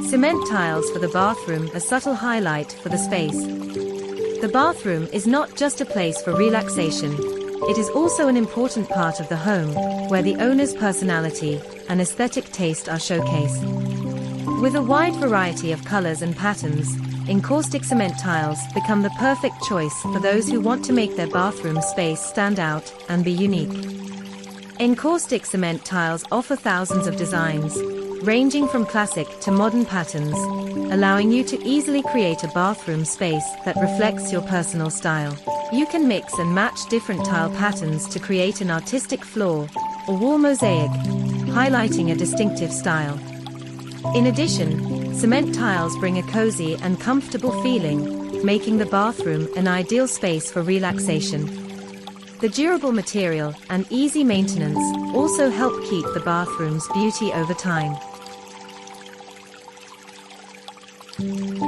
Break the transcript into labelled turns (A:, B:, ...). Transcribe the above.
A: Cement tiles for the bathroom, a subtle highlight for the space. The bathroom is not just a place for relaxation, it is also an important part of the home, where the owner's personality and aesthetic taste are showcased. With a wide variety of colors and patterns, encaustic cement tiles become the perfect choice for those who want to make their bathroom space stand out and be unique. Encaustic cement tiles offer thousands of designs, ranging from classic to modern patterns, allowing you to easily create a bathroom space that reflects your personal style. You can mix and match different tile patterns to create an artistic floor or wall mosaic, highlighting a distinctive style. In addition, cement tiles bring a cozy and comfortable feeling, making the bathroom an ideal space for relaxation. The durable material and easy maintenance also help keep the bathroom's beauty over time.